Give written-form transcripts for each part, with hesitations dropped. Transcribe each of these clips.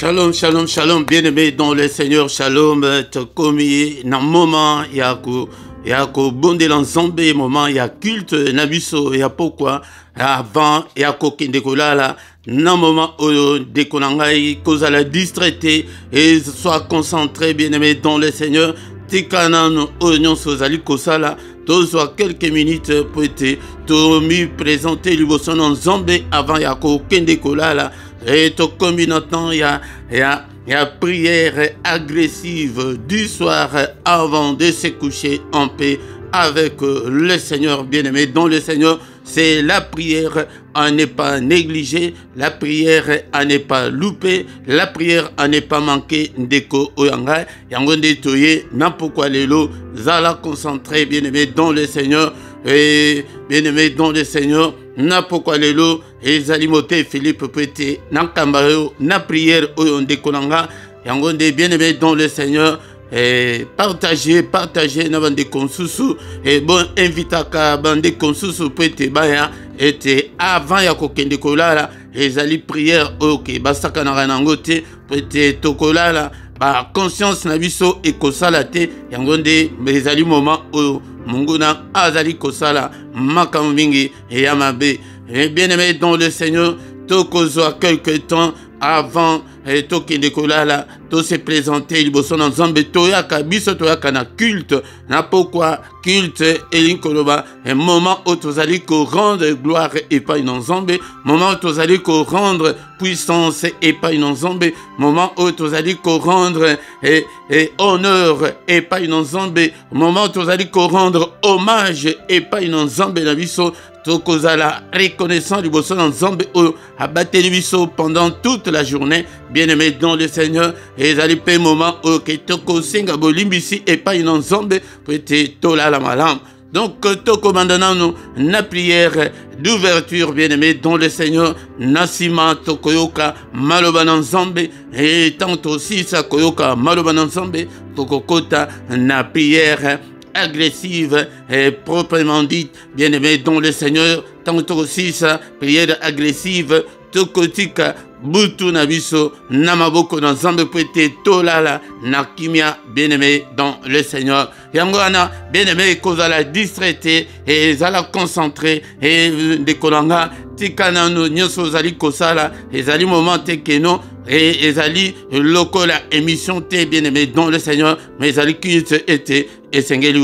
Shalom, shalom, shalom, bien-aimé dans le Seigneur, shalom, tokomi, na moment, yako bonde l'ensemble, moment, ya culte, nabiso, ya pourquoi, avant, yako kindekolala, na moment, dekonangai, cause à la distraité, et soit concentré, bien-aimé dans le Seigneur, tikanan, oignon, sozali, kosala, soit quelques minutes pour être tomi présenter l'uboson en zambé avant yako kindekolala. Et tout comme maintenant, il y a prière agressive du soir avant de se coucher en paix avec le Seigneur bien-aimé. Dans le Seigneur, c'est la prière à ne pas négliger, la prière à ne pas louper, la prière à ne pas manquer d'eko oyanga. Yangonde toye, n'importe quoi lelo, zala concentré bien-aimé dans le Seigneur. Et bien-aimé dans le Seigneur, n'importe quoi lelo, et Zalimote Philippe Pété, Nankambao, na prière oyonde konanga, yangonde bien-aimé dans le Seigneur. Et partagez, n'abande konsusu, et bon, invitaka bande konsusu pété baya, était avant ya kokende kolala, et zali prière, ok, basaka na ranangote, pété tokolala, ba conscience na biso et kosala te, yangonde, mais zali moment où munguna azali kosala, makamingi, et yamabe, et bien aimé dans le Seigneur, tokozoa quelque temps avant, et tokende kolala, to se présenter liboson en zambe toyaka biso toyaka na culte na pourquoi culte elinkoloba un moment où tozali ko rendre gloire et pas une zambe moment où tozali ko rendre puissance et pas une zambe moment où tozali ko rendre et honneur et pas une zambe moment où tozali ko rendre hommage et pas une zambe na biso tokozala reconnaissant liboson en zambe o abateli biso pendant toute la journée bien-aimé dans le Seigneur. Et les pe moment où que toko singa bolimbisi et pas une zombe pour être tola la malam. Donc toko mandana na prière d'ouverture bien-aimé dans le Seigneur nasima tokoyoka malobanan zombe et tant aussi sa koyoka malobanan zombe tokokota na prière agressive et proprement dite bien-aimé dans le Seigneur tant aussi sa prière agressive tokotika butu nabiso namaboko na zambe pete tolala na kimia bien-aimé dans le Seigneur yangwana bien-aimé cause à la distraité et zala concentré et de kolanga tikana no nyoso zali kosala et zali moment tekeno et ezali lokola émission te bien-aimé dans le Seigneur mais zali culte était et sengeli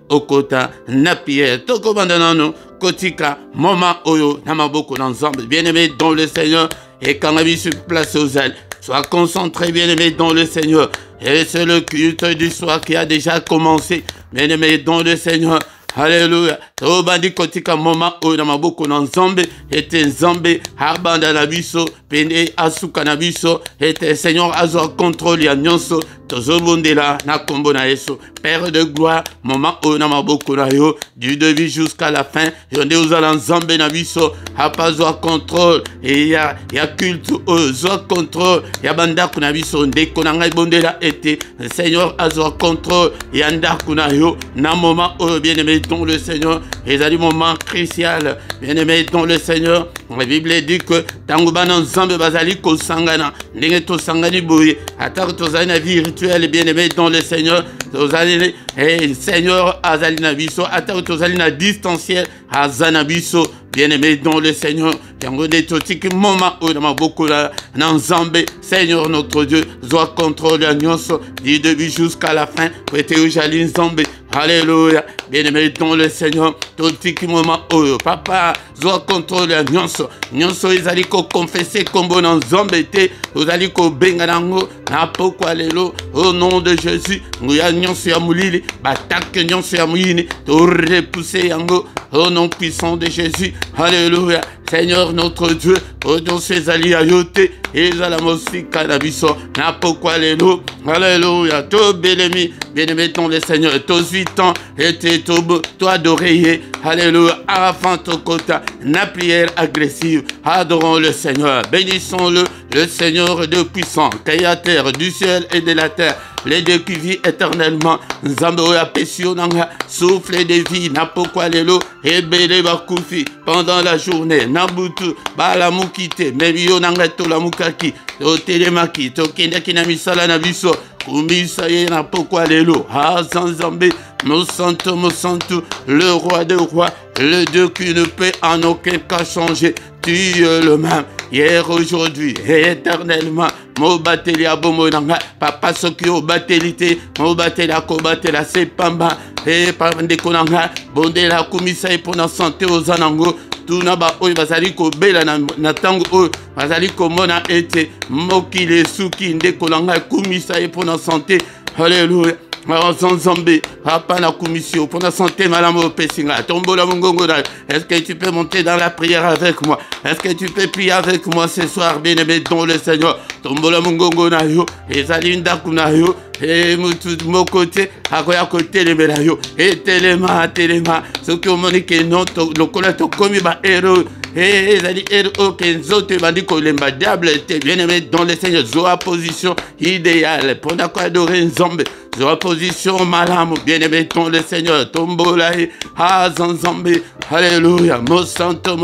okota na pierre toko bandanano kotika moment oyo namaboko na zambe bien-aimé dans le Seigneur. Et quand la vie se place aux ailes, sois concentré, bien-aimé, dans le Seigneur. Et c'est le culte du soir qui a déjà commencé, bien-aimé, dans le Seigneur. Alléluia. Tobandi kotika moment où na maboko na nzambe était nzambe abanda na biso pende asuka na biso était Seigneur azo contrôle ya nyonso tozobondela na kombo na Yesu Père de gloire moment où na maboko na yo du début jusqu'à la fin yonde uzala nzambe na biso apazo contrôle et ya culte zo contrôle ya bandako na biso ndeko na ngai bondela était Seigneur azo contrôle ya ndako na yo na moment où bien-aimé dans le Seigneur, et à des moments crucial, bien-aimé dans le Seigneur, la Bible dit que Tangoubana Zambe Bazali ko Sangana, Nengeto Sangani Boui, attaque Tozana virtuelle, bien-aimé dans le Seigneur, Tozali, et Seigneur Azalina Biso, attaque Tozalina distanciel, Azanabiso, bien-aimé dans le Seigneur, Yangonde Totik, moment où dans beaucoup là, Nanzambe, Seigneur notre Dieu, soit contrôle l'agneau, du début jusqu'à la fin, prêtez au Jalin Zambe. Alléluia, bien-aimé dans le Seigneur, tout petit moment, oh, papa, soit contrôle la nyonso, nyonso, ils allaient confesser comme bon en zombété, vous allez ko benganango, na pourquoi lelo, au nom de Jésus, nous ya nyonso ya moulili, batak nyonso ya moulini, tout repousser yango, au nom puissant de Jésus, alléluia, Seigneur notre Dieu, au nom ces alliés ayoté, et à la musique cannabis, na pourquoi lelo, alléluia, tout bénémi, bien-aimé dans le Seigneur, tous 8 ans, et toi d'oreiller, alléluia, avant ton quota, na prière agressive, adorons le Seigneur, bénissons-le, le Seigneur de puissant, créateur du ciel et de la terre, les deux qui vit éternellement. Nzambe oya pesio nanga, souffle de vie, na pokwa lelo, ebele bakufi, pendant la journée, nabutu, bala mukite, mebio nanga tola mukaki, to telemaki, to kendaki na misala na biso, kumisa ye na pokwa lelo, ha Nzambe, mon santo, le roi des rois, le Dieu qui ne peut en aucun cas changer. Tu es le même, hier, aujourd'hui, et éternellement. Mo bateli abomo nanga, papa soki o batelite, mo batela ko batela sepamba, et par ndekonanga, bondela kumisa e pona santé aux anango. Tuna ba oyo bazali ko bela na tango oyo bazali ko mona ete mokile suki ndekolanga kumisa e pona santé. Alléluia. Nzambe, papa na commission pour la santé madame au Pessinga, tombola mongongo. Est-ce que tu peux monter dans la prière avec moi? Est-ce que tu peux prier avec moi ce soir, bien-aimé dans le Seigneur? Tombola mongongo na yo, ezalinda kuna yo, et mon côté, à côté les médailles, et téléma, ce que vous m'avez dit que non, le colère comme il héros. Et ils ont dit, ils m'a dit que les diable était bien aimé dans le Seigneur. Zoa position idéale. Pour adorer Nzambe. Zoa position malam, bien aimé dans le Seigneur. Tombolaï, Nzambe. Alléluia. Mo santo,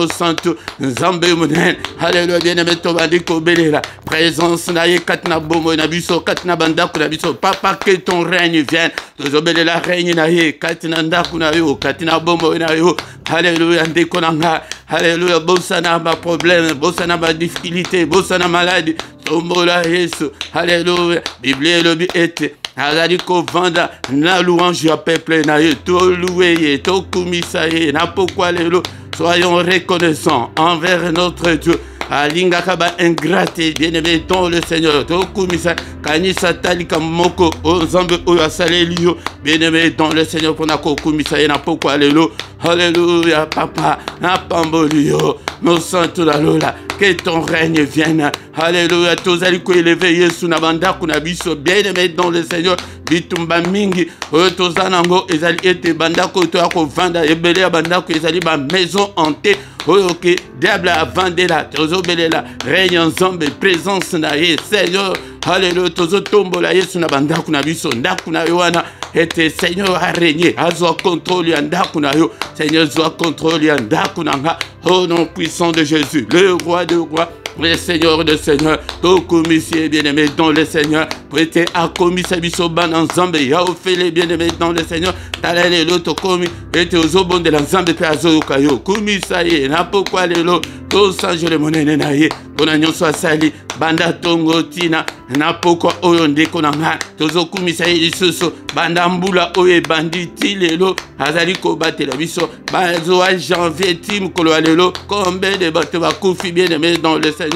Nzambe mounen. Alléluia, bien aimé, Toba dit que la présence naïe, katna bomo, nabiso, katna bandaku, nabiso. Papa, que ton règne vienne. Tozobele la règne naïe, katna ndaku naïo, katna bomo naïo. Alléluia, ndekonanga. Alléluia, bossana ma problème, bossana ma difficulté, bossana maladie. Tombola Yesu. Alléluia. Bible le biete. Aladiko vanda na louange ya peuple na ye to loué to kumisa ye na pourquoi lelo. Soyons reconnaissants envers notre Dieu. Alinga kaba ingrate, bien-aimé dans le Seigneur. Tokumisa kanisa talika moko ozambe oyo asalelio, bien-aimé dans le Seigneur pour nako kumisa na pourquoi lelo. Alléluia papa na pambolio nos santo la lola. Que ton règne vienne. Alléluia. Tozali ko élevé Yesu na banda kuna biso, bien-aimé dans le Seigneur. Bitumba mingi tozanango ezali ete banda ko to ko vanda ebele banda ko ezali ba maison hantée. Ok, diable a vendé la tozobelela règne ensemble présence na ye Seigneur. Alléluia. Tozo tombola Yesu na banda kuna biso ndaku na yoana ete Seigneur a régné azo contrôle ya ndaku na yo Seigneur zo contrôle ya ndaku na nga au nom puissant de Jésus le roi de rois, le Seigneur de Seigneur, tout commissaire bien-aimé dans le Seigneur, prêtez à commissaire bisoban ensemble, ya offert bien-aimé dans le Seigneur, talale l'autre commis, et te ozobon de l'ensemble pe azo kayo, commissaire, na pourquoi les lots, tout ça je le monnaie naïe, ton agnon soit sali, banda tongo tina, na pourquoi oyonde konanga, tozo commissaire lisuso, banda mbula oye banditi les lots, azali ko bate la biso, bazo a janvier tim kolo alelo, combien de bateaux va koufi bien-aimé dans le Seigneur.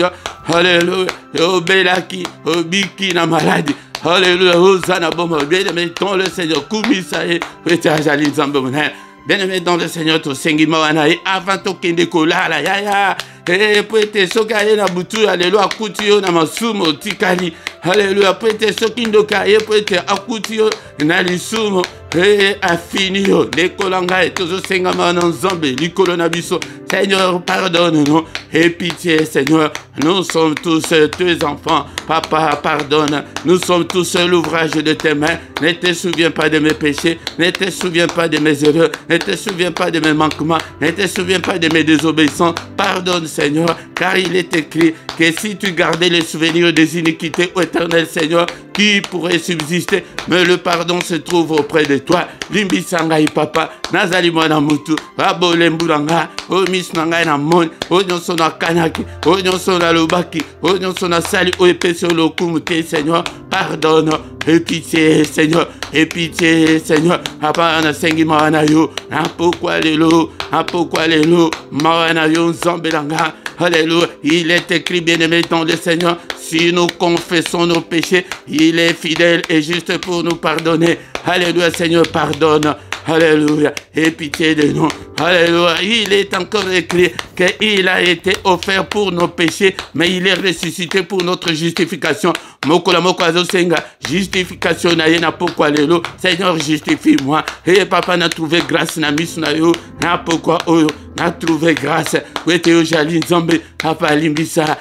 Alléluia. Obelaki, obiki na maladie. Alléluia. Hosanna bomo. Bien-aimé dans le Seigneur. Kumisae. Ajali Nzambe mounen. Bien-aimé dans le Seigneur. To sengi mawanae. Avant to kende kolala. Ya. Et prêtez sokaye na butu. Alléluia. Akutio na masumo. Tikali. Alléluia. Prêtez sokindo kaye. Prêtez akutio na lisumo. Et affinio. Lekolanga et tozo sengama na Nzambe. Likolo na biso. Seigneur, pardonne-nous et pitié, Seigneur. Nous sommes tous tes enfants. Papa, pardonne. Nous sommes tous l'ouvrage de tes mains. Ne te souviens pas de mes péchés. Ne te souviens pas de mes erreurs. Ne te souviens pas de mes manquements. Ne te souviens pas de mes désobéissances. Pardonne, Seigneur, car il est écrit que si tu gardais les souvenirs des iniquités, ô éternel Seigneur, qui pourrait subsister? Mais le pardon se trouve auprès de toi. Limbi sangai papa. Nazali mwana mutu. Babole mbulanga. Omis nangai na mon. Onyonso na kanaki. Onyonso na lobaki. Onyonso na sali. Oepese lokumute Seigneur. Pardonne. Et pitié Seigneur. Et pitié Seigneur. Papa na sengi mawana yo. Pourquoi les lots? Pourquoi les lots? Mawana yo nzambelanga. Alléluia. Il est écrit, bien-aimé dans le Seigneur, si nous confessons nos péchés, il est fidèle et juste pour nous pardonner. Alléluia, Seigneur, pardonne. Alléluia. Et pitié de nous. Alléluia. Il est encore écrit qu'il a été offert pour nos péchés, mais il est ressuscité pour notre justification. Mokola mokazo senga. Justification na yena pourquoi lelo. Seigneur, justifie-moi. Et papa n'a trouvé grâce na mis na yo. Na pourquoi oyo. na trouvé grâce wete yo jali nzambe papa limbisa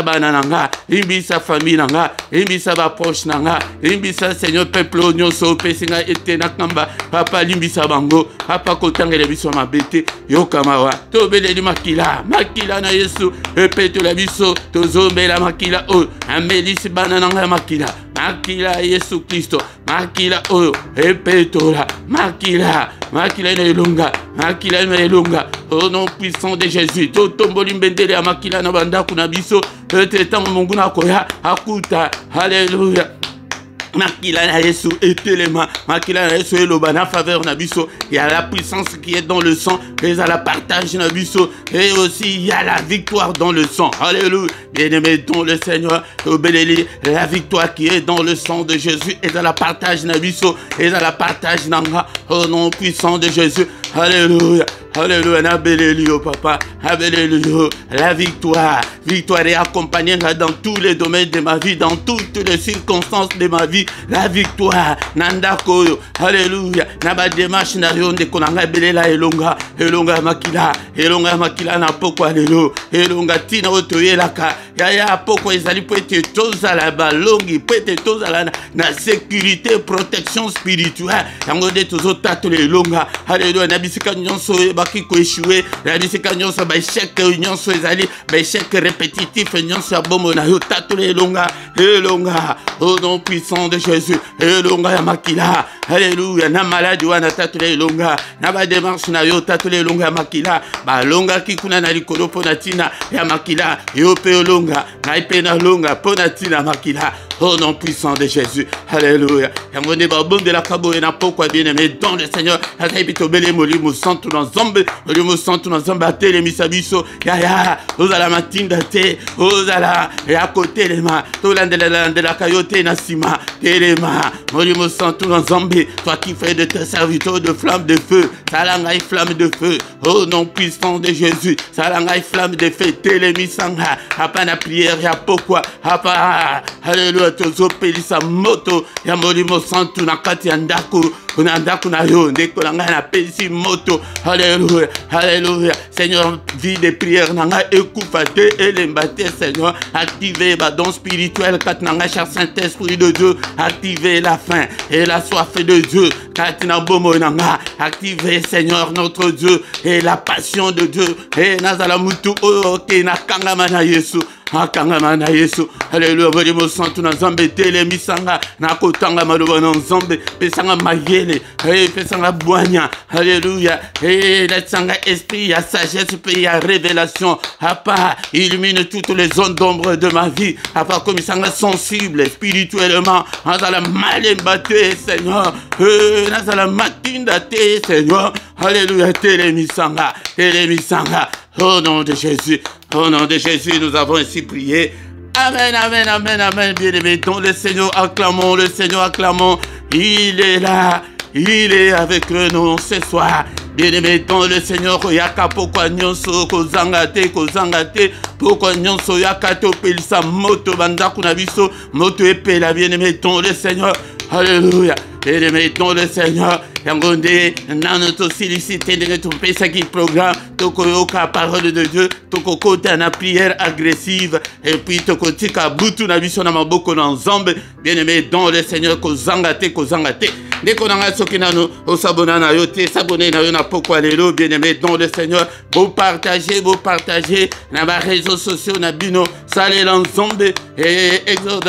bana nanga limbisa famille nanga limbisa ba proche nanga limbisa Seigneur peuple nyonso pesinga ete na kamba papa limbisa bango papa kotangela biso mabete yoka mawa tobeleli makila na Yesu epetola biso tozombela makila o amelisi bana nanga makila Yesu Kristo makila oyo epetola makila na elonga au nom puissant de Jésus totomboli mbendele ya makila na bandako na biso ete tango mungu na koya akuta haleluya makila na Yesu etelema makila na Yesu eloba na faveur na biso il y a la puissance qui est dans le sang et à la partage na biso et aussi il y a la victoire dans le sang alléluia bien-aimé dans le Seigneur obéléli la victoire qui est dans le sang de Jésus et à la partage na biso et à la partage nanga au nom puissant de Jésus alléluia. Alléluia, Alléluia, papa, Alléluia, la victoire est accompagnée dans tous les domaines de ma vie, dans toutes les circonstances de ma vie, la victoire, Nandako, Alléluia, Naba démarche na yonde konanga belela elonga makila na poko alelo, elonga tina otoye laka, ya poko ezali pwete tozala balongi, pwete tozala na sécurité, protection spirituelle, yango de tozo tatole elonga, Alléluia, nabisika nyonso baki ko échouer la bisika nyonso ba échec nyonso ezali ba échec répétitif nyonso abomo na yo tatole elonga au nom puissant de Jésus elonga ya makila alléluia na maladi wana tatole elonga na ba démarche na yo tatole elonga ya makila ba longa kikuna na likolo pona tina ya makila yo pe elonga na ipe na longa pona tina makila au nom puissant de Jésus alléluia yangone ba bonde la kabo na pokwa bien-aimé dans le Seigneur azabito bele molimo santu na zombe molimo santu na zombe atele misabiso ya ozala matinda te ozala ya côté les mains tolandela kayote na sima telema molimo santu na zombe toi qui fais de tes serviteurs de flamme de feu salangai flamme de feu au nom puissant de Jésus salangai flamme de feu telemisanga apana prière ya pokwa apa alléluia tozo pelisa moto ya molimo santu na kati ya ndako na yo ndeko nanga na pelisi moto alléluia alléluia Seigneur vie de prière nanga ekufa te elemba te Seigneur activez ba don spirituel kat nanga cher Saint-Esprit de Dieu activez la faim et la soif de Dieu kat na bomo nanga activez Seigneur notre Dieu et la passion de Dieu et nazala mutu o ke na kangama na Yesu akangama na Yesu alléluia bolimo santu na nzambe telemisanga na kotanga maloba na nzambe pesanga mayele pesanga bwanya alléluia la sanga esprit ya sagesse pe ya révélation apa illumine toutes les zones d'ombre de ma vie apa comme sanga sensible spirituellement nazala malemba te Seigneur nazala matinda te Seigneur alléluia telemisanga au nom de Jésus. Au nom de Jésus, nous avons ainsi prié. Amen, amen, amen, amen. Bien-aimés, dans le Seigneur, acclamons le Seigneur, acclamons. Il est là, il est avec nous ce soir. Bien-aimés, dans le Seigneur, yaka pokwa nyonso kozangate, pokwa nyonso yaka topelisa moto bandako na biso, moto epela bien-aimés, dans le Seigneur. Alléluia. Bien-aimés, dans le Seigneur. Yangonde, nanoto silicité de notre qui programme, toko yoka parole de Dieu, toko kote na prière agressive, et puis toko tika butu na biso na maboko na nzambe, bien-aimé dans le Seigneur, kozangate. Deko nanga soki nano, osabona na yo te, sabone na yo na poko alelo, bien-aimé dans le Seigneur, vous partagez, na ba réseaux sociaux na bino, salé l'ensemble, et Exode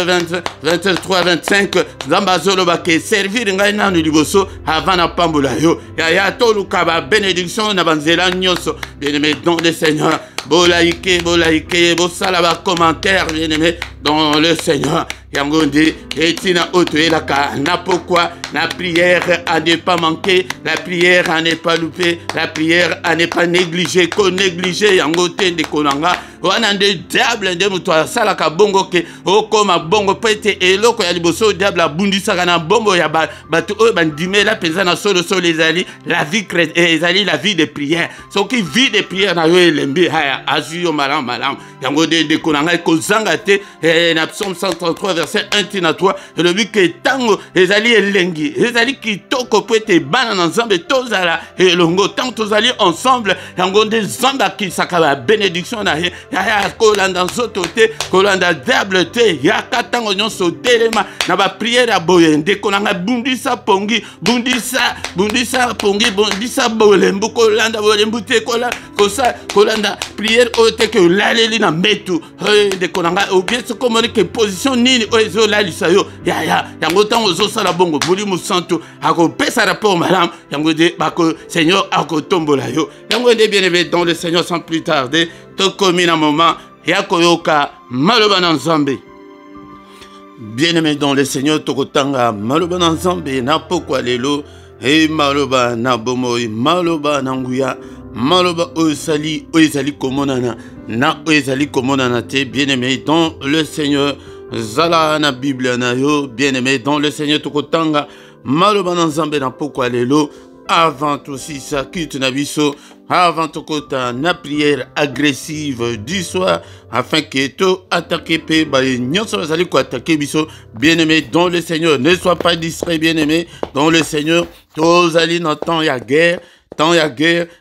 23, 25, zambazolo bake, servir ngai nanu liboso, avant na pambola yo, ya tolu kaba bénédiction na banzela nyonso, bien-aimé dans le Seigneur, bolaike, bosalaba commentaire, bien-aimé dans le Seigneur. Yangonde, etina otoelaka, na pourquoi la prière à ne pas manquer, la prière à ne pas louper, la prière à ne pas négliger, qu'on négliger yangote de konanga, wanande diable de mutwa salaka bongo ke, okoma bongo pete eloko ya liboso diable bundisaka na bongo ya batu o bandime la pezana solo ezali la vie ezali la vie de prière. So qui vit de prière na yo elembi haya azui yo malam malam yango de konanga kozanga te na psaume 133 verset 1 tina 3 le but que tango ezali elengi ezali kitoko po ete bana na nzambe tozala elongo tango tozali ensemble yango nde nzambe akisaka ba bénédiction na ye ya kolanda nzoto te kolanda diable te yaka tango nyonso telema na ba prière ya boye nde konanga bundisa pongi bundisa pongi bundisa bolembu kolanda bolembu te kolanda prière ote que laleli na metu de konanga obie ce comme que position nini ozo lalisa yo ya yango tango zo sala bongo buli musantu ako pesa rapport madame yango de bako Seigneur ako tombola yo yango de bien aimé dans le Seigneur sans plus tarder to komi na moment ya koyoka maloba na nzambe. Bien aimé dans le Seigneur tokotanga maloba na nzambe na pokwa lelo e maloba na bomoi maloba na nguya maloba osali oizali komonana na oizali komonana te. Bien aimé dans le Seigneur zala na Bible na yo bien aimé dans le Seigneur tokotanga maloba na nzambe na pokwa lelo avant aussi ça quitte na biso avant tokota na prière agressive du soir afin que to attaquer pe ba nyonso bazali ko attaquer biso. Bien aimé dans le Seigneur ne sois pas distrait bien aimé dans le Seigneur tozali na temps ya guerre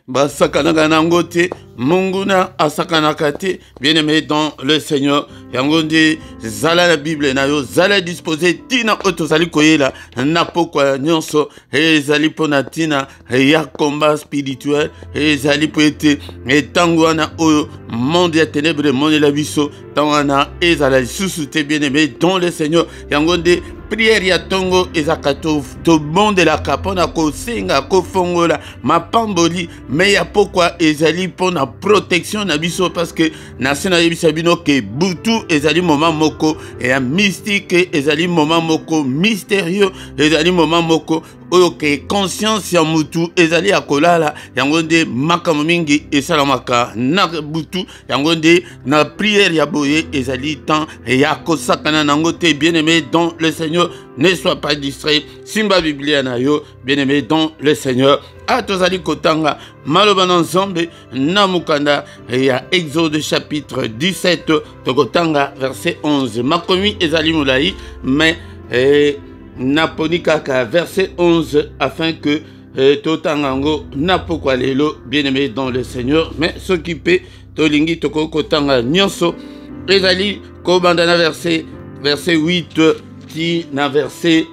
basakana nango te munguna asakanaka te. Bien aimé dans le Seigneur yango nde zala la Bible na yo zala disposé tina otozali koyela na pokwa nyonso ezali pona tina ya combat spirituel ezali po ete etango wana oyo monde ya ténèbres monde la biso tango wana ezala lisusu te. Bien aimé dans le Seigneur yango nde prière ya tongo ezaka to bondelaka mpona kosenga kofongola mapamboli me ya pokwa ezali mpona protection na biso parce que nase nayebisa bino ke butu ezali moment moko ya mystique ezali moment moko mystérieux ezali moment moko oyo ke conscience ya mutu ezali ya kolala yango nde makambo mingi esalamaka na butu yango nde na prière ya boye ezali temps ya kosakana nango te. Bien aimé dans le Seigneur ne sois pas distrait simba Biblia na yo bien aimé dans le Seigneur atozali kotanga maloba na nzambe na mukanda ya Exode chapitre 17 tokotanga verset 11 makomi ezali mulai mais naponi kaka verset 11 afin que totangango na pokwa lelo bien aimé dans le Seigneur mais s'occuper tolingi tokotanga nyonso ezali kobanda na verset 8 tina verset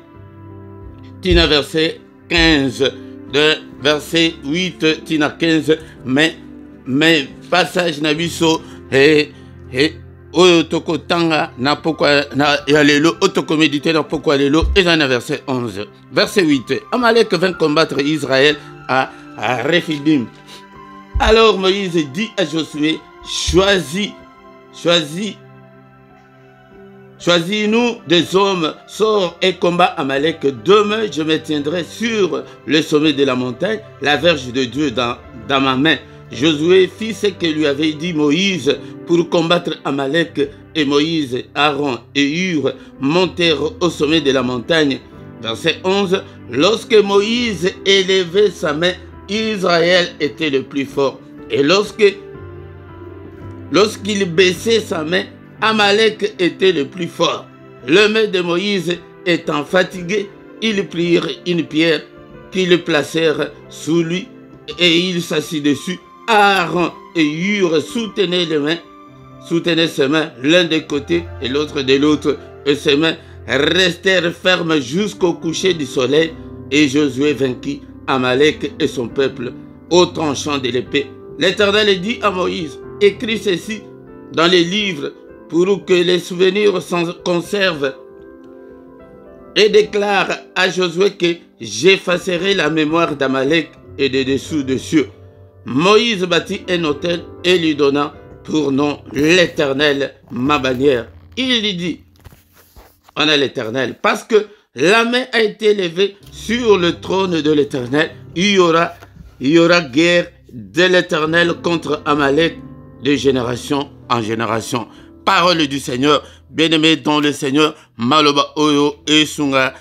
15 de verset 8 tina 15 mais passage na biso oyo tokotanga na pokwa na ya lelo otokoméditer na pokwa lelo eza na verset 11 verset 8 Amalek vint combattre Israël à Rephidim. Alors Moïse dit à Josué choisis-nous des hommes, sors et combat Amalek. Demain, je me tiendrai sur le sommet de la montagne, la verge de Dieu dans ma main. Josué fit ce que lui avait dit Moïse pour combattre Amalek. Et Moïse, Aaron et Hur montèrent au sommet de la montagne. Verset 11. Lorsque Moïse élevait sa main, Israël était le plus fort. Et lorsqu'il baissait sa main, Amalek était le plus fort. Le maître de Moïse étant fatigué, ils prirent une pierre qu'ils placèrent sous lui et il s'assit dessus. Aaron et Hur soutenaient ses mains l'un des côtés et l'autre de l'autre, et ses mains restèrent fermes jusqu'au coucher du soleil. Et Josué vainquit Amalek et son peuple au tranchant de l'épée. L'Éternel dit à Moïse: écris ceci dans les livres pour que les souvenirs s'en conservent, et déclare à Josué que j'effacerai la mémoire d'Amalek et de dessous des cieux. Moïse bâtit un autel et lui donna pour nom l'Éternel, ma bannière. Il lui dit: on a l'Éternel, parce que la main a été levée sur le trône de l'Éternel. Il y aura guerre de l'Éternel contre Amalek de génération en génération. Parole du Seigneur. bien-aimé dans le Seigneur, maloba oyo esunga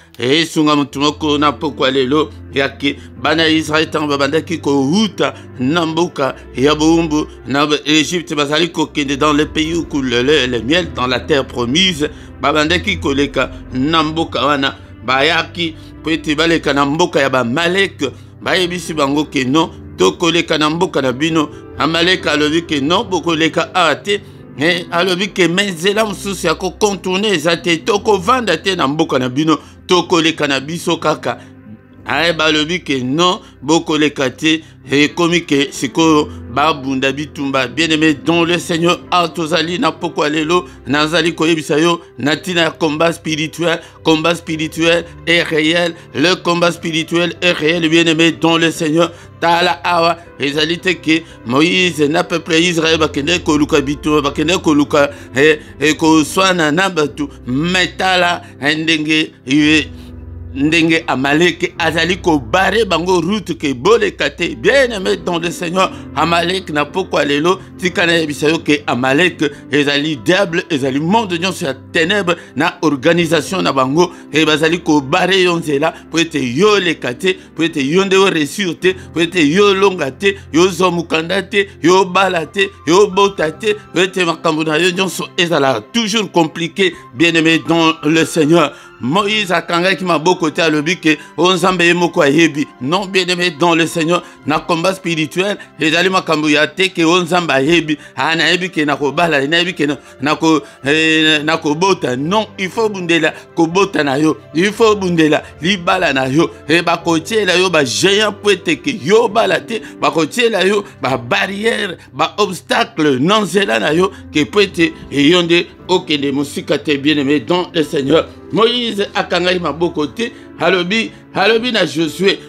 mutumoko na pokwa lelo yake bana Israël tanga babandaki ko huta namboka ya bombo na Égypte bazali ko kende dans le pays où coule le lait et le miel, dans la terre promise babandaki ko leka namboka wana bayaki pete baleka namboka ya ba Malek bayebisi bango ke non tokoleka namboka na bino Amalek alobi ke non bokoleka ate alobi ke menzela mosusu ya kocontourne eza te tokovanda te na mboka na bino tokoleka na biso kaka balobi ke non bokoleka te ekomi ke sikoyo babunda bitumba. Bien-aimé dans le Seigneur, tozali na pokwa lelo nazali koyebisa yo na tina ya combat spirituel est réel, le combat spirituel est réel. Bien-aimé dans le Seigneur, tala awa ezali te ke Moïse na peuple Israël bakende koluka bitumba bakende koluka koswana na batu metala ndenge Amalek azali ko bare bango route ke boleka te. Bien-aimé dans le Seigneur, Amalek na pokwa lelo tikana yebisayo ke Amalek ezali diable ezali monde nyonso ya ténèbres na organisation na bango bazali ko bare yo nzela po ete yo leka te, po ete yo nde réussir te, po ete yo longa te, yo zomukanda te, yo bala te, yo bota te, po ete makambo na yo nyonso ezala toujours compliqué. Bien-aimé dans le Seigneur, Moïse akangaki maboko te alobi ke onzambe ye moko ayebi. Non, bien-aimé dans le Seigneur, na combat spirituel ezali makambo ya te ke onzambe ayebi anayebi ke nakobala nayebi ke nakobota. Non, il faut bundela kobota na yo, il faut bundela libala na yo bakotiela yo ba géant po ete ke yo bala te, bakotiela yo ba barrière ba obstacle non zela na yo ke po ete yonde okende musika te. Bien-aimé dans le Seigneur, Moïse akangai maboko te halobi na Josué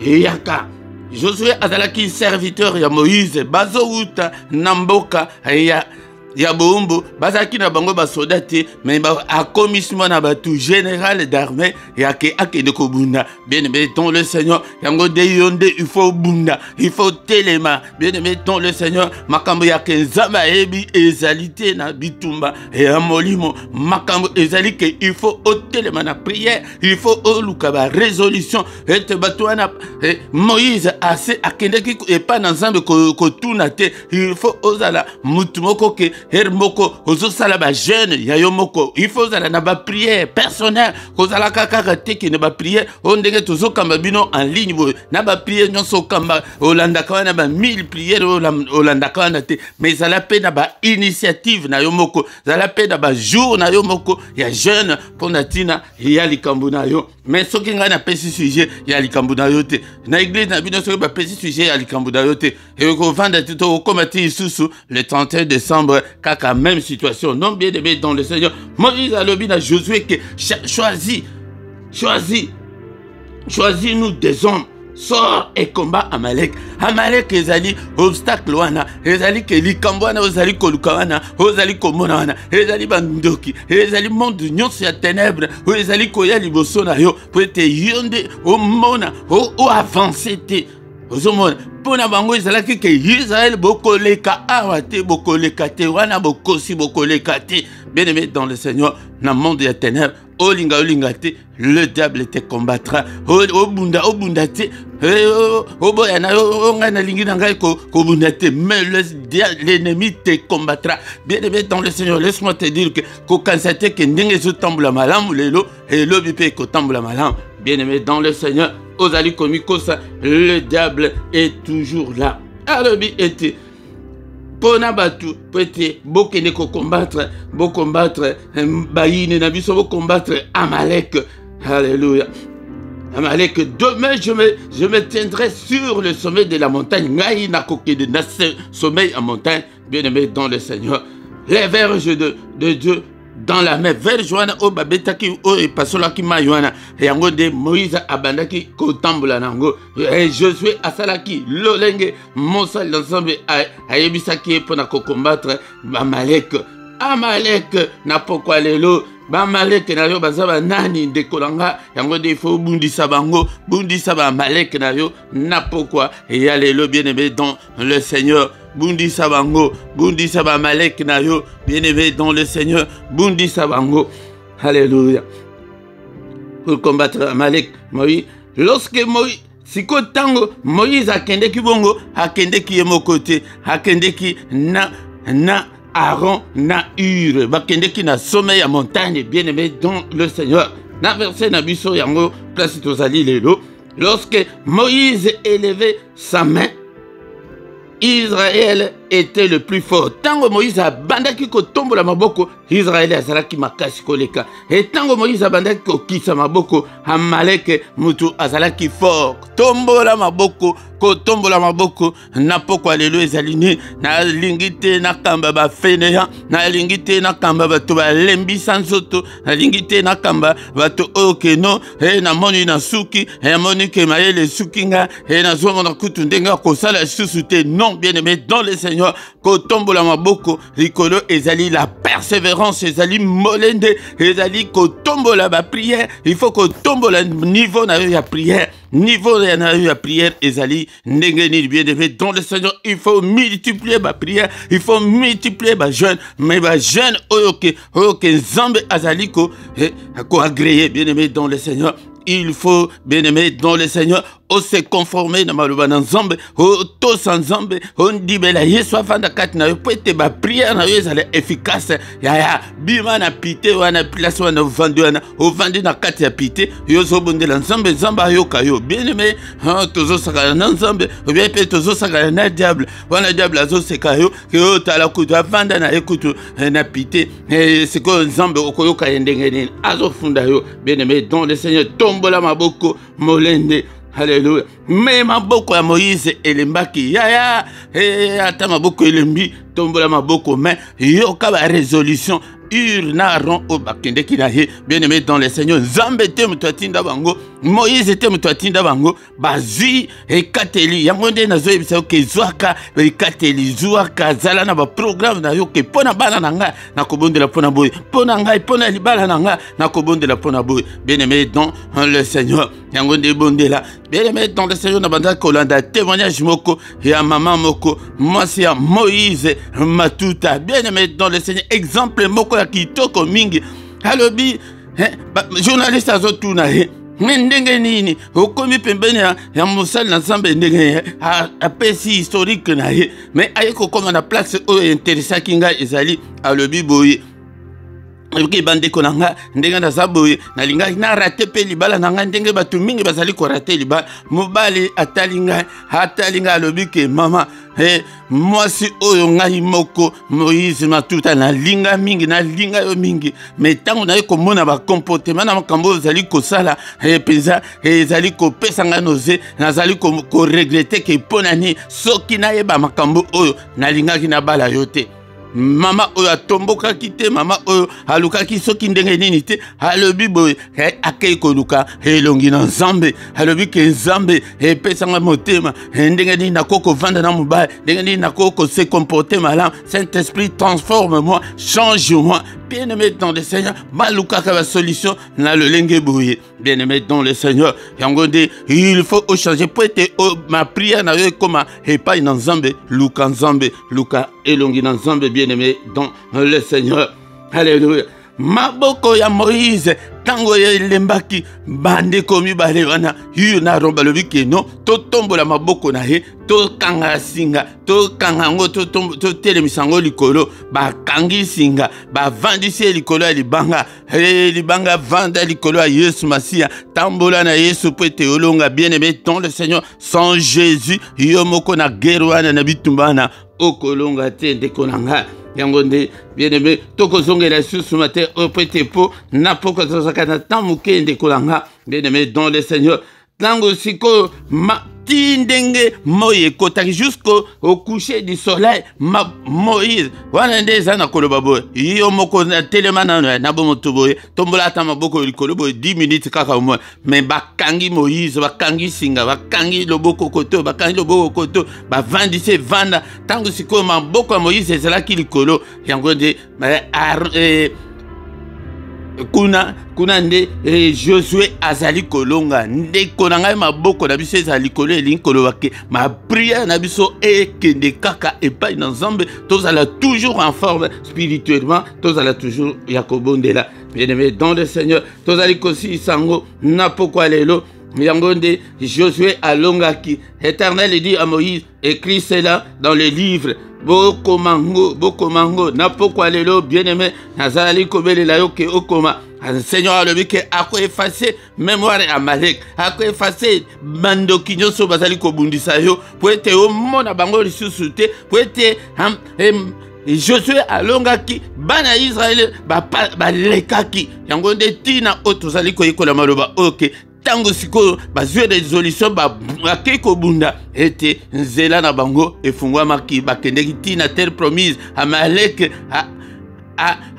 yaka Josué azalaki serviteur ya Moïse bazouta namboka ya bombo bazaki na bango basoda te mais akomismo na batu général d'armée yake akende kobunda. Bien-aimé dans le Seigneur, yango de yonde il faut bunda, il faut telema. Bien-aimé dans le Seigneur, makambo yake nzamba ebi ezalité na bitumba ya molimo makambo ezali ke il faut otelema na prière, il faut oluka ba résolution ete batwana Moïse assez akende ki e pas na nzambe ko tuna te, il faut ozala mutu moko ke hermoko ozosala ba jeune ya yo moko, il faut zala na ba prière personnelle kozala kaka te ki ne ba prière ondenge tozokamba bino en ligne bo na ba prière nyonso kamba olandaka wana ba 1000 prières olandaka wana te, mais zala pe na ba initiative na yo moko, zala pe na ba jour na yo moko ya jeune pona tina ya likambo na yo. Mais soki nga na pesi sujet ya likambo na yo te na église na bino soki ba pesi sujet ya likambo na yo te ko vanda to komati isusu le 31 décembre kaka même situation. Non, bien-aimé dans le Seigneur, Moïse a lobi na Josué que choisis-nous des hommes, sors et combat Amalek. Amalek ezali obstacle wana, ezali ke likambo wana, ezali koluka wana, ezali komona wana, ezali bandoki, ezali monde nyonso ya ténèbres, ezali koya liboso na yo po ete yonde omona o avancer te. Ozomona pona bango ezalaki ke Israël bokoleka awa te, bokoleka te wana bokosi bokoleka te. Bien-aimé dans le Seigneur, na monde ya ténèbres olinga te, le diable te combattra. Obunda te oboya na nga na lingi na ngai kobunda te, mais l'ennemi te combattra. Bien-aimé dans le Seigneur, laisse-moi te dire que kokansate ke ndenge ezotambola malamu lelo elobi pe kotambola malamu. Bien-aimé dans le Seigneur, ozali komikosa, le diable est toujours là. Alobi était pona batu pete bokende ko combattre bayine na biso bo combattre Amalek. Alléluia. Amalek, demain je me tiendrai sur le sommet de la montagne. Ngai na kokende na sommet en montagne. Bien-aimé dans le Seigneur, les verges de Dieu dans la mer, verge wana o babetaki o e pasolaki maywana yango de Moïse abandaki ko tambola nango et Josué asalaki lolenge mosa l'ensemble ayebisaki pona ko combattre Amalek. Na pokwa lelo Amalek na yo bazaba nani ndekolanga yango de fo bundisa Amalek na yo na pokwa et ya lelo. Bien-aimé dans le Seigneur, bundisa bango, bundisa ba malek na yo, bien-aimé dans le Seigneur, bundisa bango. Alléluia. Pour combattre Amalek, Moïse, lorsque Moïse, siko tango, Moïse akende ki bongo, akende ki yemo côté, akende ki na Aaron, na Ur, bakende ki na sommet ya montagne, bien-aimé dans le Seigneur. Na verset na biso yango, place tozali lelo, lorsque Moïse élevait sa main, Israël était le plus fort. Tango Moïse a bandaki ko tombola maboko, Israël azalaki makasi koleka. Et tango Moïse a bandaki ko kisa maboko, Amalek mutu azalaki fort. Tombola maboko, ko tombola maboko, na poko alelo ezalini, na lingite na kamba ba feneya, na lingite na kamba ba to ba lembi sanzoto, na lingite na kamba ba to okeno, na moni na suki, moni ke maele sukinga, na zomo na kutu ndenga ko sala susute. Non, bien-aimé dans le Seigneur, kotombola maboko, rikolo ezali la persévérance, ezali molende, ezali kotombola ba prière, il faut kotombola niveau na yo ya prière, niveau na yo ya prière ezali ndengeni, bien-aimé dans le Seigneur, il faut multiplier ba prière, il faut multiplier ba jeûne, mais ba jeûne oyoke nzambe azali ko agréé, bien-aimé dans le Seigneur. Il faut, bien-aimé dans le Seigneur, se conformer na maloba na nzambe, to sans nzambe, on dit bela yeso afanda kati na yo pete ba prière na yo ezale efficace. Ya bima na pite wana place wana vandi na kati ya pite, yo zo bondela nzambe nzamba yo kayo. Bien-aimé, tozo saka na nzambe, bien pe tozo saka na diable. Wana diable azo seka yo, ke yo tala kutu avanda na ekutu na pite. C'est ko nzambe okoyo ka ndengeni azo funda yo. Bien-aimé dans le Seigneur, tombola maboko molende. Alléluia. Mais maboko ya Moïse elembaki. Ya ata maboko elembi tombola maboko mais yoka ba résolution Ur na Aaron o bakende kinaye, bien-aimé dans le Seigneur. Nzambe te mutwatinda bango, Moïse te mutwatinda bango, bazui ekateli yango nde nazo yebisa ke zwaka ekateli zwaka zala na ba programme na yo ke pona bana nanga na kobondela pona boy, pona ngai pona libala nanga na kobondela pona boy. Bien-aimé dans le Seigneur, yango nde bondela. Bien-aimé dans le Seigneur, na banda kolanda témoignage moko ya maman moko, moi c'est Moïse Matuta. Bien-aimé dans le Seigneur, exemple moko ya kitoko mingi. Alobi journaliste azotuna mais ndenge nini okomi pembeni ya mosali na nzambe ndenge apesi historique na ye, mais ayeko koma na place oyo interesaki ngai ezali alobi boye ki bande ko nanga ndenge na zaboye na linga na rate pe libala nanga ndenge batu mingi bazali ko rate libala mobali atalinga alobi ke mama moi si oyo ngai moko Moïse Matuta na linga mingi na linga yo mingi, mais tango na ko mona ba comportement na makambo zali ko sala penza ezali ko pesa nga noze nazali ko regretter ke ponani soki na yeba makambo oyo na linga ki na bala yote. Mama oyo atomboka kite, mama oyo aluka ki soki ndenge nini te, alobi boye akei koluka elongi na nzambe, alobi ke nzambe pesanga motema ndenge nini nakoko vanda na mobali, ndenge nini nakoko se comporter malamu. Saint-Esprit transforme-moi, change-moi. Bien-aimé dans le Seigneur, maluka ka solution na le lenge boye. Bien-aimé dans le Seigneur, yangonde il faut changer pour être ma prière na yo comme epai na nzambe, luka nzambe, luka elongi na nzambe. Bien-aimé dans le Seigneur, alléluia. Maboko ya Moïse tango ya lembaki bande komi bale wana yu na romba lobi ke no to tombola maboko na he to kanga singa to kanga ngo to telemisango likolo ba kangi singa ba vandisi likolo ya libanga libanga vanda likolo ya Yesu Masia tambola na Yesu pete olonga. Bien-aimé dans le Seigneur, sans Jésus yo moko na gerwana na bitumbana okolonga te dekonanga. Yangonde bien-aimé toko zonge la sous matin au petit pot na poko zozakana tamuke ndekolanga. Bien-aimé dans le Seigneur, tango siko matindenge moye kotaki jusqu'au coucher du soleil Moïse wana ndeza na koloba boye yo moko na telemana na bomoto boye tombola ta maboko likolo boye 10 minutes kaka moi, mais bakangi Moïse bakangi singa bakangi loboko koto bakangi loboko koto bavandise vanda tango siko maboko ya Moïse ezalaki likolo yango nde kuna nde Josué azali kolonga nde konanga maboko na biso ezali kolé linkolo wake ma prière na biso ekende kaka epai na Nzambe tozala toujours en forme spirituellement tozala toujours yakobondela bien-aimé dans le Seigneur tozali kosi sango na pokwa lelo yango nde Josué alongaki. Éternel dit à Moïse écris cela dans les livres bokomango na pokwa lelo bien-aimé nazali kobelela yo ke okoma Seigneur alobi ke ako effacer mémoire ya Amalek ako effacer mandoki nyonso bazali kobundisa yo po ete omona bango lisusu te po ete Josué alongaki bana Israël balekaki yango nde tina o tozali koyekola maloba oke tango siko bazwe résolution bakei kobunda ete nzela na bango efungwamaki bakendeki tina terre promise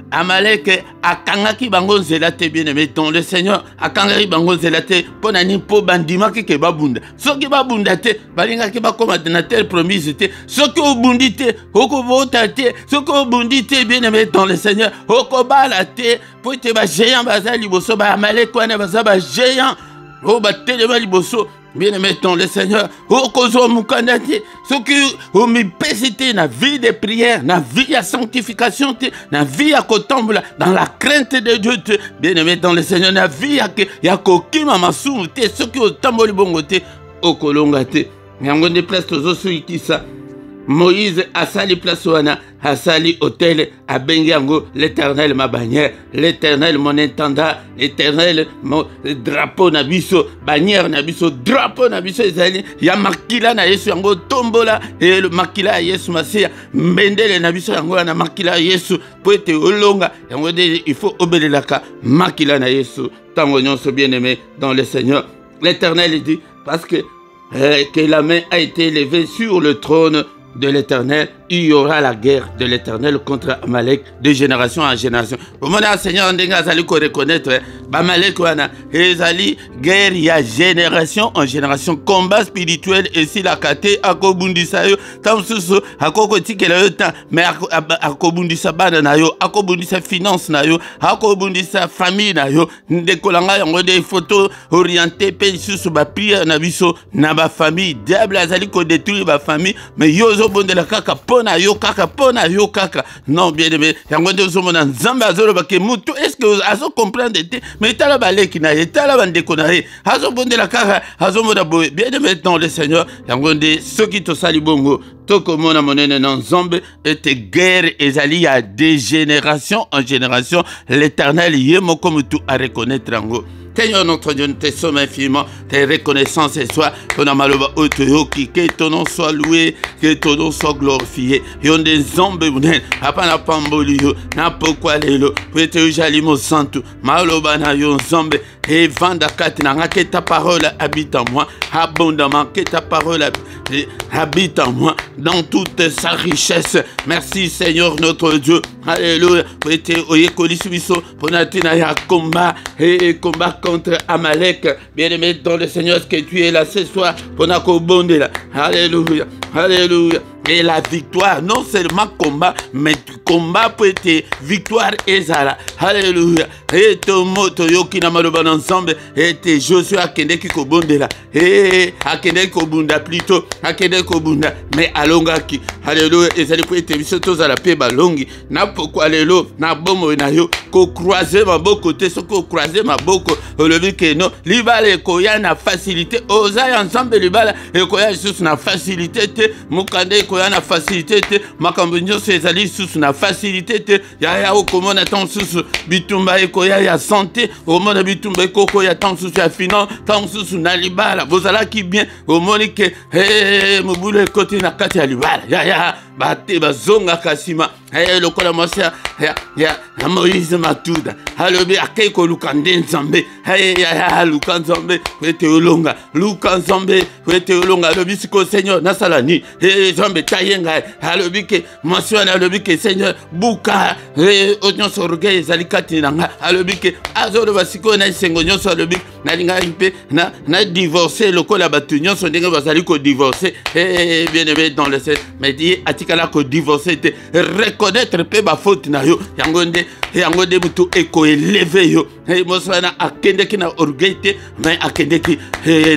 Amalek akangaki bango nzela te bien-aimé dans le Seigneur akangaki bango nzela te pona ni po bandimaki ke babunda soki babunda te balingaki bakoma na terre promise te soki obundi te okobota te soki obundi te bien-aimé dans le Seigneur okobala te po ete bagéant baza liboso ba Amalek wana baza bagéant o batelema liboso bien-aimé dans le Seigneur okozwa mukanda te soki omipesi te na vie de prière na vie ya sanctification te na vie ya kotambola dans la crainte de Dieu te bien-aimé dans le Seigneur na vie ya kokima masumu te soki otamboli bongo te okolonga te yango nde place tozosuikisa Moïse asali place wana asali hôtel abengi yango l'Éternel ma bannière, l'Éternel mon intendant, l'Éternel mon drapeau na biso, bannière na biso, drapeau na biso ezali ya makila na Yesu yango tombola et le makila ya Yesu Masia mbendele na biso yango na makila ya Yesu po ete olonga yango de il faut obelelaka makila na Yesu tango nyonso bien-aimé dans le Seigneur. L'Éternel dit parce que la main a été levée sur le trône de l'Éternel, il y aura la guerre de l'Éternel contre Amalek de génération en génération. Au moment où Seigneur Ndengazali ko reconnaître Amalek wana ezali guerre ya génération en génération combat spirituel et si la kate akobundisa yo tamsusu akoko tikela yo ta mais akobundisa bana na yo akobundisa finance na yo akobundisa famille na yo ndekolanga yango des photos orientées pe susu ba prière na biso na ba famille diable azali ko détruire ba famille mais yozo bondela kaka pona yo kaka non bien aimé yango nde ozomona Nzambe azoloba ke mutu est-ce que azo comprendre te mais tala baleki na ye tala bandeko na ye azo bondela kaka azomona boye bien aimé dans le Seigneur yango nde soki tosali bongo tokomona monene na Nzambe ete guerre ezali ya de génération en génération l'Éternel ye moko mutu a reconnaître yango. Seigneur notre Dieu, nous te sommes infiniment, tes reconnaissances ce soir, ton amaloba otoyoki, que ton nom soit loué, que ton nom soit glorifié. Yon des zombe mounen, apana pambolio, na pokwa lelo, pwete jalimo santu, maloba na yon zombe, et vanda katina, que ta parole habite en moi, abondamment, que ta parole habite en moi, dans toute sa richesse. Merci Seigneur notre Dieu, alléluia, pwete oyekoli subiso, ponatina ya combat, et combat contre Amalek, bien-aimé dans le Seigneur, que tu es là ce soir, pour nous bondir. Alléluia, alléluia. Et la victoire, non seulement combat, mais combat pour être victoire et zala. Alléluia. Et ton mot, yoki na maloban ensemble, et Josué a kende ki kobondela. Et a kende kobunda plutôt, a kende kobunda, mais alongaki. Alléluia. Et ça pour être bisotos à la paix balongi. Na pourquoi lelo, na bomo na yo, ko croiser ma boko, te so ko croiser ma boko. Le but que non, libale koya na facilité, osa ensemble libale, et koya sous na facilité, te mukande koya na facilité, te makambo nyonso ezali sous na facilité, te ya okomona tant sous bitumba e koya ya santé, omona bitumba e koko ya tant sous ya finance, tant sous na libala, bozala ki bien, omoni ke mobule côté na kati ya libala, ya bate bazonga kasima. Le kola mosia ya Moïse Matuda alobi akei ko lukande Nzambe ya luka Nzambe wete olonga luka Nzambe wete olonga alobi siko Seigneur nasalani Nzambe tayenga alobi ke mosia alobi ke Seigneur buka onyo sorge ezali kati nanga alobi ke azolo basiko na sengo nyoso alobi nalinga mpe na divorcer lokola bato nyonso ndenge bazali ko divorcer bien aimé dans le Seigneur mais dit atikala ko divorcer te reconnaître pe ba faute na yo yango nde butu eko élever yo mosana akende ki na orgueil te mais akende ki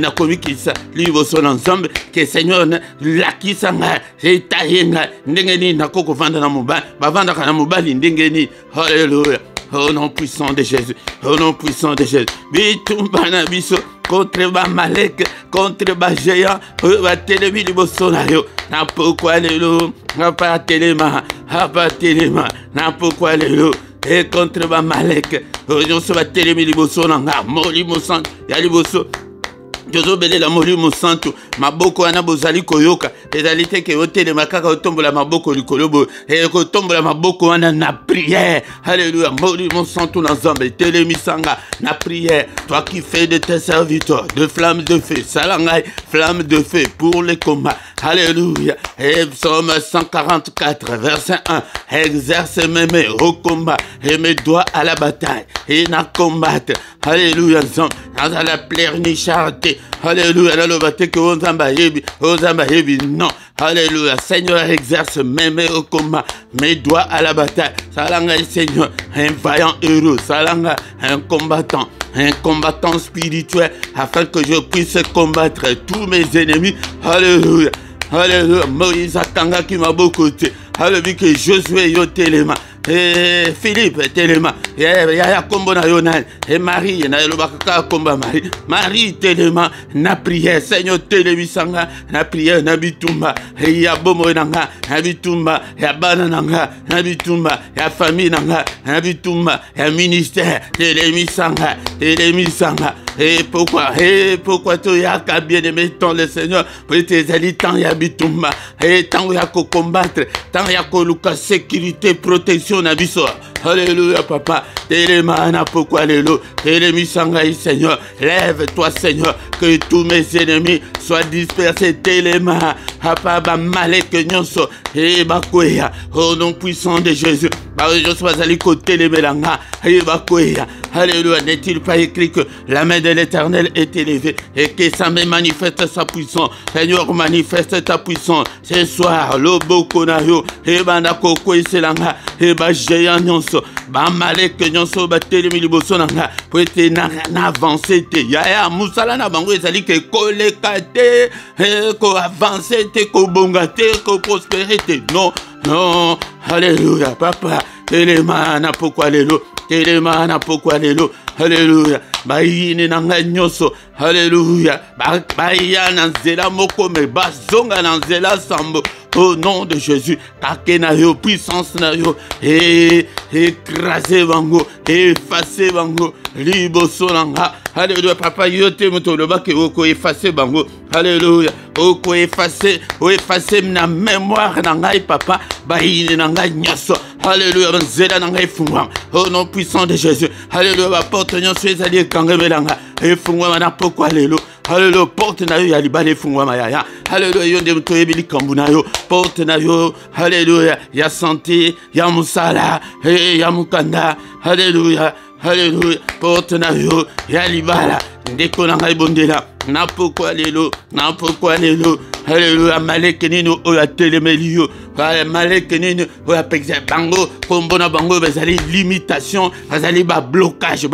na komikisa liboso na Nzambe que Seigneur lakisa nga tayenga ndenge ni nakoko vanda na mobali bavanda kana mobali ndenge ni hallelujah. Au nom puissant de Jésus, au nom puissant de Jésus. Bitumba na biso contre ba malek, contre ba géant, ba telemi liboso na yo. Na pourquoi lelo, na pas telema, na pourquoi lelo. Et contre ba malek, on se va telemi liboso na nga, moli mo sant, ya liboso. Jozo bele la molimo santo maboko wana bozali koyoka ezali te ke otele makaka otombola maboko likolobo e ko tombola maboko wana na prière. Alléluia. Molimo santo na Nzambe telemisanga na prière. Toi qui fais de tes serviteurs de flammes de feu salangai flammes de feu pour les combats. Alléluia. Et Psaume 144 verset 1 exerce mes mains au combat et mes doigts à la bataille et na combattre. Alléluia. Dans la plénitude. Alléluia. Dans le bataille que Ozamba Yebi. Non. Alléluia. Seigneur exerce mes mains au combat, mes doigts à la bataille. Salanga Seigneur, un vaillant héros. Salanga, un combattant spirituel, afin que je puisse combattre tous mes ennemis. Alléluia. Alléluia. Moïse Akanga qui m'a beaucoup côté. Alléluia. Que Josué Yotelema. Et Philippe Telema, Yaya Kombo na Yonan, et Marie, na Lobaka Komba Marie Telema, na prière, Seigneur Telemisanga, na prière, na bitumba, et ya Bomo Nanga, na bitumba, ya Banananga, na bitumba, ya famille Nanga, na bitumba, ya ministère, Telemisanga, et pourquoi tu as bien aimé ton le Seigneur, pour tes habitants, ya bitumba, et tant ya ko combattre, tant ya ko luka sécurité, protection. Alléluia, papa. Télémana, pourquoi l'élo? Télémisanga, Seigneur. Lève-toi, Seigneur, que tous mes ennemis soient dispersés. Téléma, papa, malek, nyonso, et bakoya, au nom puissant de Jésus. Je suis allé côté les mélanga, et bakoya. Alléluia. N'est-il pas écrit que la main de l'Éternel est élevée et que sa main manifeste sa puissance? Seigneur, manifeste ta puissance. Ce soir, le bokonayo, et bandako selanga, et ba géant nyonso, ba malek nyonso, ba telemi liboso nanga, pour être na avancer te. Ya musala na bango ezali ke koleka te, ko avancer te, ko bonga te, ko prospérer te. Non, non. Alléluia, papa. Télémana pourquoi l'élo? Télémana pourquoi l'élo? Alléluia. Baïne nanga nyoso. Alléluia. Baïa nanzela moko me bazonga nanzela sambo. Au nom de Jésus, Kakenayo, puissance nayo, et écraser bango, effacer bango, libosonanga. Alléluia, papa, yote motoloba ke oko effacer bango. Alléluia, oko effacer na mémoire nangai papa, baïne nanga nyaso. Alléluia, zela nanga efungwa. Au nom puissant de Jésus. Alléluia, porte nyoso ezali kangebelanga. Efungwa na pourquoi lelo. Alléluia, porte na yo ya libale fungwa mayaya. Alléluia, yo de mtoyebili kambu na yo. Porte na yo, alléluia, ya santé, ya musala, ya mukanda. Alléluia, alléluia, porte na yo ya libala. Ndeko na ngai bondela. Na pourquoi lelo, na pourquoi lelo. Alléluia, malek nino oya telemelio. Malek nino oya pexé bango, kombona bango bezali limitation, bezali ba blocage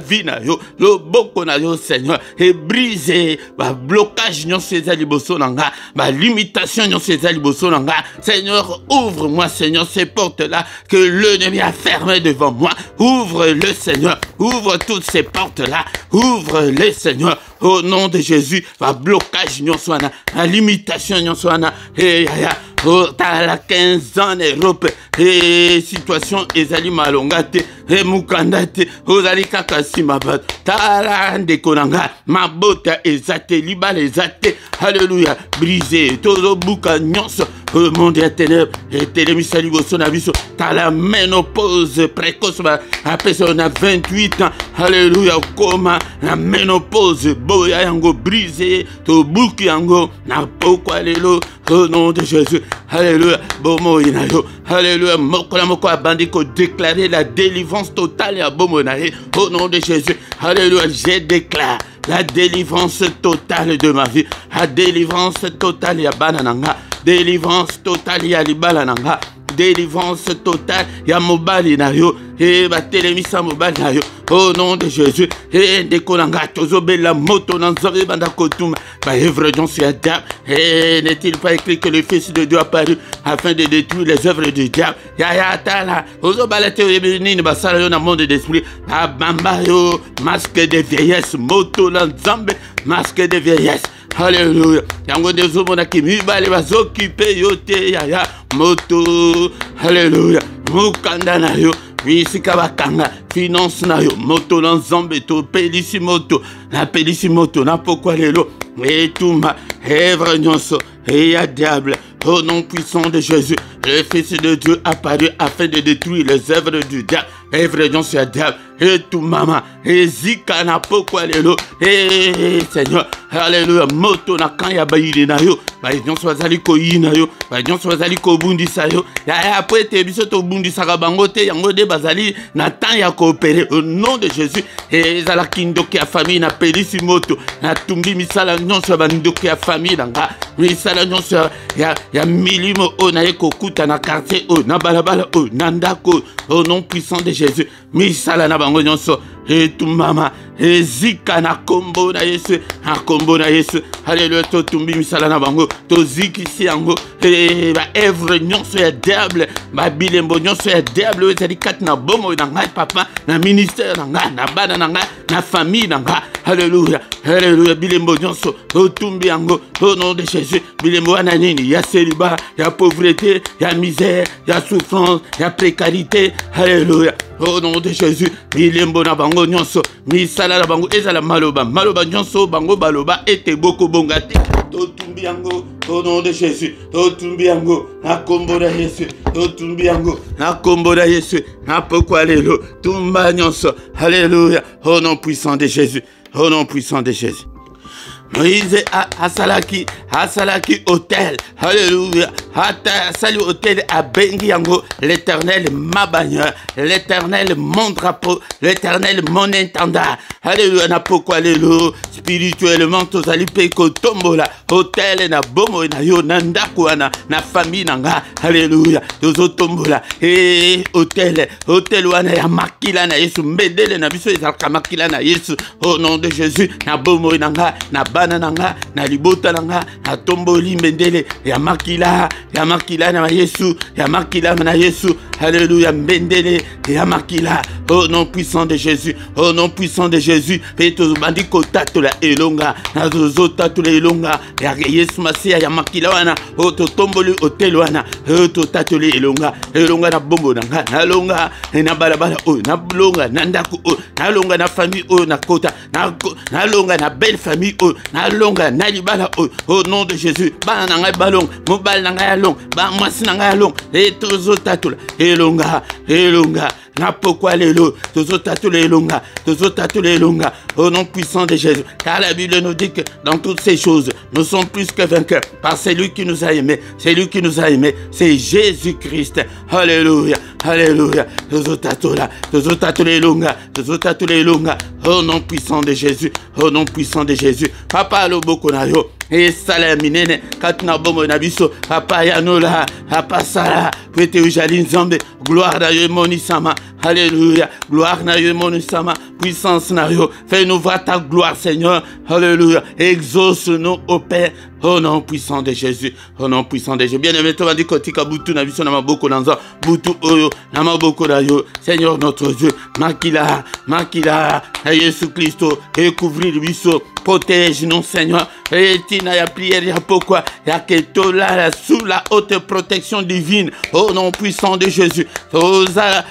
vina yo. Le boko na yo Seigneur et brisé ba blocage nyon sezali boso nanga, ba limitation nyon sezali boso nanga. Seigneur, ouvre-moi Seigneur ces portes là que l'ennemi a fermées devant moi. Ouvre-le Seigneur, ouvre toutes ces portes là, ouvre-les Seigneur. Au nom de Jésus, va blocage nyon soana, la limitation nyon soana, et t'as la 15 ans Europe, et situation ezali malongate, et mukandate, ozali kakasi mabat, t'as la ndekonanga, ma bota ezate, liba ezate, alléluia, brisé, todo buka nyonso, le monde est ténèbres, et télémisali boso na biso, t'as la ménopause précoce, après ça on a 28 ans, alléluia, comment, la ménopause, boya yango brisé, to buki yango, na pourquoi lelo, au nom de Jésus, Alléluia. Bomo inayo. Alléluia. Mokola moko abandi ko déclarer la délivrance totale à bomo naye. Au nom de Jésus. Alléluia. Je déclare la délivrance totale de ma vie. La délivrance totale ya banananga. Délivrance totale ya libala nanga. Délivrance totale ya mobali na yo. Et batelemisa mobali na yo. Au nom de Jésus. Et dekolanga tozobe la moto nanzore banda kotum. Ba œuvre Dieu sur la diable. Et n'est-il pas écrit que le Fils de Dieu apparu afin de détruire les œuvres du diable? Ya tala. Ozo balate yebini basala yo na monde d'esprit. Bamba yo masque de vieillesse moto nanzambe masque de vieillesse. Alléluia. Yango dezo mona kimi bale bazokipe yote ya moto. Alléluia. Mukanda na yo. Misika bakanga finance na yo moto na nzambe to pelisi moto na pourquoi lelo et tout ma œuvre nyonso et ya diable au nom puissant de Jésus le Fils de Dieu apparu afin de détruire les œuvres du diable œuvre nyonso ya diable et tout maman et zika na pourquoi lelo et Seigneur alléluia moto na kan ya bayile na yo ba nyonso bazali ko yina yo ba nyonso bazali ko bundisa yo ya après te biso to bundisa ka bango te yango de bazali na temps ya coopérer au nom de Jésus et zala kindoki ya famille na pelisi moto na tumbi misala nyonso bandoki ya famille nanga misala nyonso ya milimo o na ekokuta na quartier o na balabala o na ndako au nom puissant de Jésus misala na bango nyonso et tout maman et zika na kombo na Yesu na kombo na Yesu alléluia to tumbi misala na bango to ziki si yango et ba œuvre nyonso ya diable ba bilembo nyonso ya diable ezali kati na bomo na ngai papa na ministère na ngai na bana na ngai na famille na ngai alléluia alléluia bilembo nyonso to tumbi yango au nom de Jésus bilembo wana nini ya célibat ya pauvreté ya misère ya souffrance ya précarité alléluia au nom de Jésus bilembo na bango nyonso misala na bango ezala maloba nyonso bango baloba ete boko bongate to tumbi yango au nom de Jésus to tumbi yango na kombo na Yesu to tumbi yango na kombo na Yesu na pourquoi lelo tumba nyonso alléluia au nom puissant de Jésus au nom puissant de Jésus. Moïse asalaki hôtel alléluia asali hôtel à bengi yango l'Éternel ma bannière l'Éternel mon drapeau l'Éternel mon intendant alléluia na pourquoi lelo spirituellement tozali pe ko tombola hôtel na bomo na yo na ndako na famille nanga alléluia tozo tombola et hôtel wana ya makila na Yesu mbedele na biso ezalaka makila na Yesu au nom de Jésus na bomo nanga na bana nanga na libota nanga na tomboli mbendele ya makila na Yesu ya makila na Yesu alléluia mbendele ya makila au nom puissant de Jésus au nom puissant de Jésus peto bandi kotatola elonga na zotatola elonga ya Yesu masia ya makila wana o to tomboli hotel wana o to tatola elonga na bombo nanga na longa na balabala o na longa na ndako o na longa na famille o na kota na longa na belle famille o na longa na libala o au nom de Jésus bana nanga balong mobile nanga long ba mwasi nanga long et tozo tatola elonga na pourquoi lelo tozo tatola elonga au nom puissant de Jésus car la Bible nous dit que dans toutes ces choses nous sommes plus que vainqueurs par celui qui nous a aimés c'est Jésus-Christ alléluia tozo tatola elonga au nom puissant de Jésus papa loboko na yo et sala minene katina bomo na biso papa yanola papa sala pete ujali nzambe gloire na yo monisama alléluia gloire na yo monisama puissance na yo fais-nous voir ta gloire Seigneur alléluia exauce-nous au Père au nom puissant de Jésus bien aimé to bandi kotika butu na biso na maboko na nza butu oyo na maboko na yo Seigneur notre Dieu makila Jésus Christ et couvrir biso protège-nous Seigneur et tina ya prière ya pourquoi ya que tola sous la haute protection divine au nom puissant de Jésus oza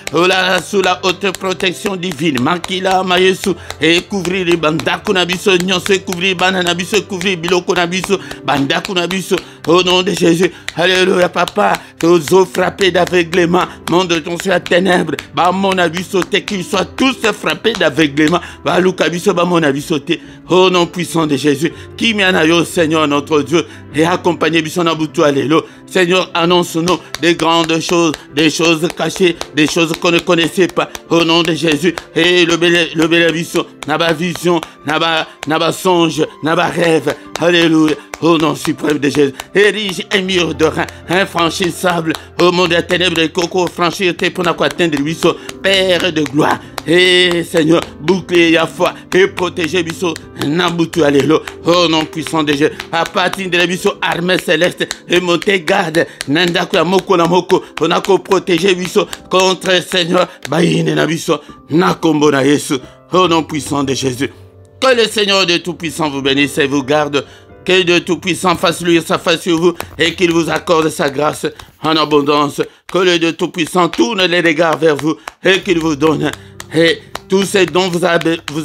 sous la haute protection divine. Makila mayesu et couvrir les bandaku na biso nyonso, couvrir banana biso, couvrir biloko na biso, bandaku na biso. Au nom de Jésus, alléluia papa, que aux eaux frappés d'aveuglement, monde de ton sur la ténèbre, bah mon avis sauté, qu'ils soient tous frappés d'aveuglement, bah l'oukabiso, bah mon avis sauté. Au nom puissant de Jésus, qui m'en Seigneur notre Dieu, et accompagné biso na butu alléluia. Seigneur, annonce-nous des grandes choses, des choses cachées, des choses qu'on ne connaissait pas. Au nom de Jésus, et le bel aviso, n'a pas vision, n'a pas songe, n'a pas rêve. Alléluia. Au nom suprême de Jésus, érige un mur de rein infranchissable. Au monde des ténèbres de coco, franchir tes pour atteindre biso, Père de gloire. Et Seigneur, bouclier à foi et protéger biso, Nabutu alléluia. Au nom puissant de Jésus, à partir de la biso, armée céleste, et monter garde, Nandaku ya moko na moko, on a qu'à protéger biso contre Seigneur, Baïne na biso, Nakombo na Yesu. Au nom puissant de Jésus. Que le Seigneur de Tout-Puissant vous bénisse et vous garde. Que de Tout-Puissant fasse luire sa face sur vous et qu'il vous accorde sa grâce en abondance. Que le de Tout-Puissant tourne les regards vers vous et qu'il vous donne tout ce dont vous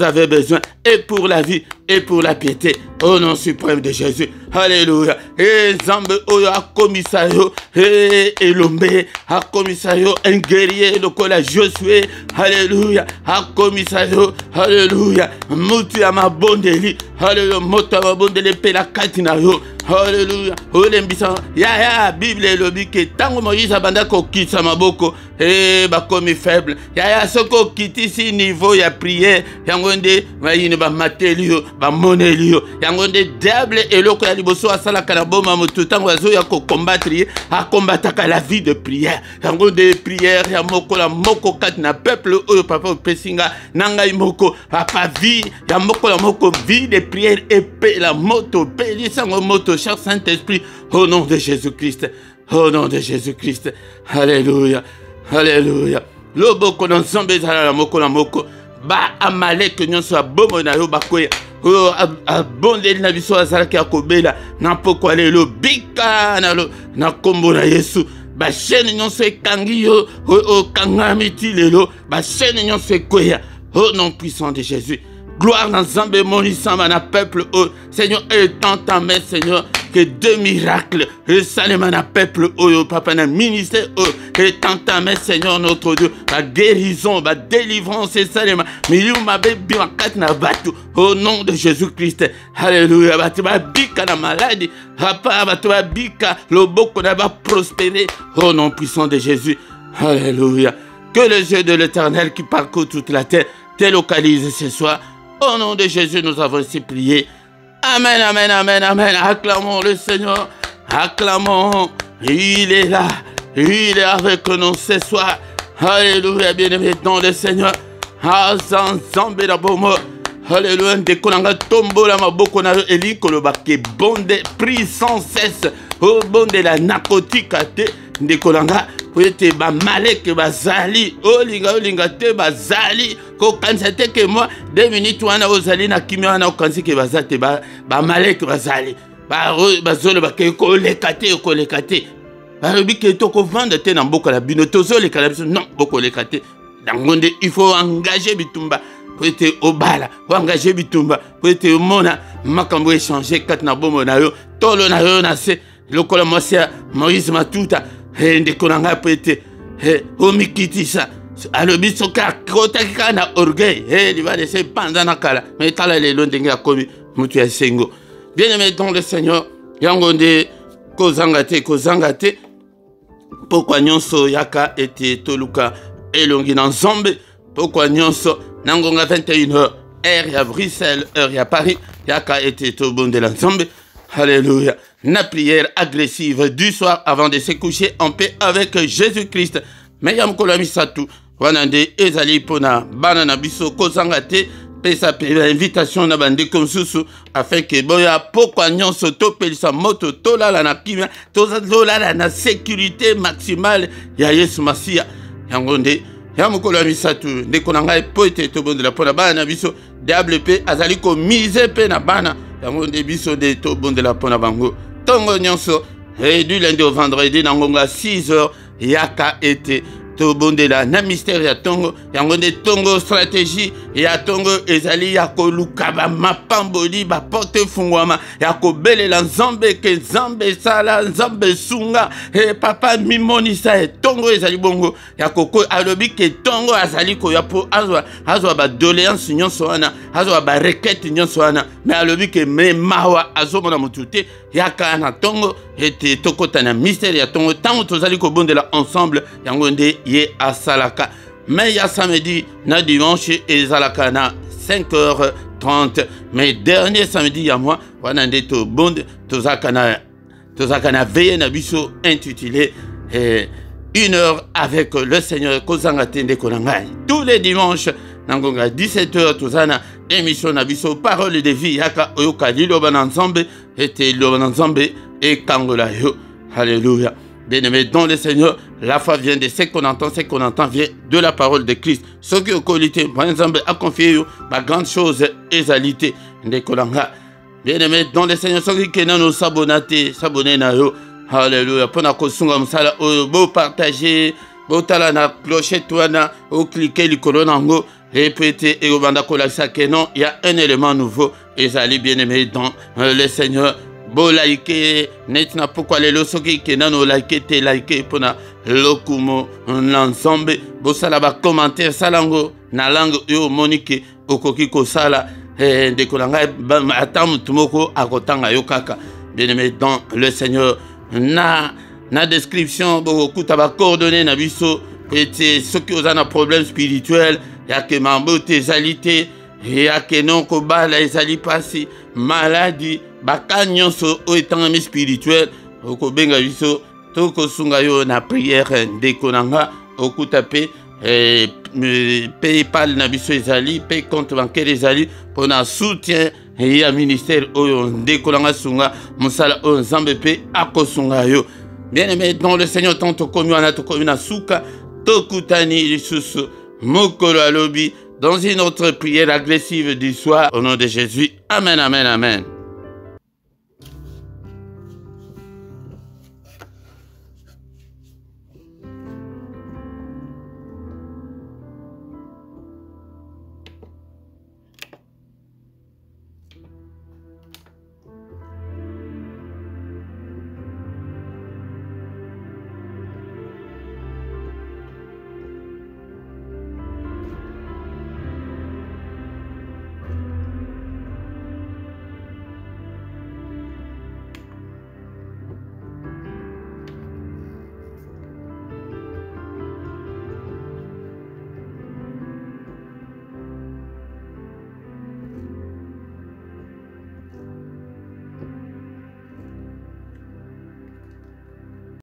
avez besoin, et pour la vie et pour la piété. Au nom suprême de Jésus. Alléluia. Et Zambe Oya Commissario et Elombe a Commissario, un guerrier le cola Josué. Alléluia. A Commissario. Alléluia. Mutu ama bondeli. Alléluia. Moto ama bondeli pela katinayo. Alléluia. Olembisa. Ya Bible lobi ke tango Moïse abanda ko kitsa maboko et ba komi faible. Ya soko kiti si niveau ya prière. Yangonde ba yini ba matelio ba monelio. Yangonde diable et loko ya liboso asala kanaboma motu tango azo ya ko combattre a combataka la vie de prière. Yangonde prière ya moko la moko kat na peuple oyo papa pesinga nanga moko a pa vie ya moko la moko vie de prière et paix la moto peli sango moto cher Saint-Esprit au nom de Jésus-Christ. Au nom de Jésus-Christ. Alléluia. Alléluia. Loboko na nzambe zala la moko ba amalek nyonso abomo na yo bakoya o abondeli na biso azalaki akobela na poko lelo bika na kombo na Yesu ba chaîne nyonso ekangi yo o kangami ti lelo ba chaîne nyonso ekoya au nom puissant de Jésus. Gloire dans Zambé, mon isamba, na peuple, oh Seigneur, et tant ta main, Seigneur, que deux miracles, et salema na peuple, oh papa, na ministère, oh, et tant ta main, Seigneur, notre Dieu, la guérison, la délivrance, et salema, mais you m'avez bien kat na batu, au nom de Jésus-Christ, alléluia, batuba bika na maladie, papa, batuba bika, le boko na va prospérer, au nom puissant de Jésus, alléluia, que les yeux de l'Éternel qui parcourt toute la terre te localisent ce soir. Au nom de Jésus, nous avons ainsi prié. Amen, amen, amen, amen. Acclamons le Seigneur. Acclamons. Il est là. Il est avec nous ce soir. Alléluia, bien-aimé dans le Seigneur. Azanzambe la bomo. Alléluia, ndekolanga tombo la maboko na eli kolobake bonde pris sans cesse. Au bonde la narcotique te ndekolanga ete ba malek bazali olinga te bazali ko kansate ke moi 2 minutes wana ozali na kimia wana okansi ke bazate ba malek bazali ba zolo ba ke ko lekate ba biki to ko vendre te na mboka la bino to zolo lekala biso non boko lekate dangonde il faut engager bitumba pour être obala pour engager bitumba pour être mona makambo échanger kat na bomo na yo tolo na yo na se lokola mosia Moïse matuta ndekolanga pete omikitisa alobi soka kotaka na orgueil il va laisser pendant na kala mais tala lelo ndenge akomi mutu ya sengo. Bien-aimé dans le Seigneur, yangonde kozanga te pourquoi nyonso yaka ete toluka elongi na Nzambe pourquoi nyonso nangonga 21h heure ya Bruxelles heure ya Paris yaka ete tobonde la Nzambe. Alléluia. La prière agressive du soir avant de se coucher en paix avec Jésus-Christ. Mais yam kolamisatu wanande ezali pona banana biso kozangate pesa invitation na bande konsusu afin que boya pokwa nyonso topelisa moto tolala na kimia tolala na sécurité maximale ya Yesu Masia yangonde yam kolamisatu ndekonanga poete tobondela pona bana biso diable pe azali ko mise pe na bana yangonde biso de tobondela pona bango tongo nyonso et du lundi au vendredi nangonga 6h yaka ete tobondela na mystère ya tongo yango nde tongo stratégie ya tongo ezali ya koluka bamapamboli baporte efungwama ya kobelela nzambe ke nzambe esala nzambe esunga papa mimonisa tongo ezali bongo ya koko alobi ke tongo azali koya mpo azwa badoléance nyonso wana azwa barekete nyonso wana me alobi ke me mawa azomona motu te yaka na tongo ete tokota na mystère ya tongo ntango tozali kobondela ensemble yango nde ye asalaka me ya samedi na dimanche ezalaka na 5h30 mais dernier samedi ya mois wana nde tobonde tozalaka na veille na biso intitulé 1 heure avec le Seigneur kozanga tende konangai tous les dimanches nangonga 17h tozana émission na biso parole de vie yaka oyoka liloba na nzambe ete liloba na nzambe ekangola yo. Alléluia. Bien-aimé dans le Seigneur, la foi vient de ce qu'on entend vient de la parole de Christ. Ce qui est qualité, par exemple, a confié ma grande chose ezalité de kolanga. Bien-aimé dans le Seigneur, ce qui est nous s'abonner na yo. Alléluia. Pour na kosunga msala beau partager, beau tala na clochette wana, ou cliquer likolo nango. Répétez et au banda kolaksa que non, il y a un élément nouveau. Ezali bien-aimé dans le Seigneur. Bo like net na pourquoi les losoki ke nano like te like pona lokumo l'ensemble bo sala ba commentaire salango na langue yo monique okoki ko sala de kolanga atam tumoko akotanga yo kaka. Bien-aimé dans le Seigneur na description bo kuta ba coordonnées na biso ete soki ozana problème spirituel ya ke mambo tezalité ya ke non ko bala ezali pasi maladie baka nyonso o etangami spirituel okobenga biso tokosunga yo na prière ndeko nanga okuta pe PayPal na biso ezali pe compte bancaire ezali mpona soutien ya ministère oyo ndeko nanga sunga mosala oyo nzambe pe akosunga yo. Bien-aimé dans le Seigneur tant tokomi wana tokomi na suka tokutani lisusu mokolo alobi dans une autre prière agressive du soir au nom de Jésus. Amen, amen, amen.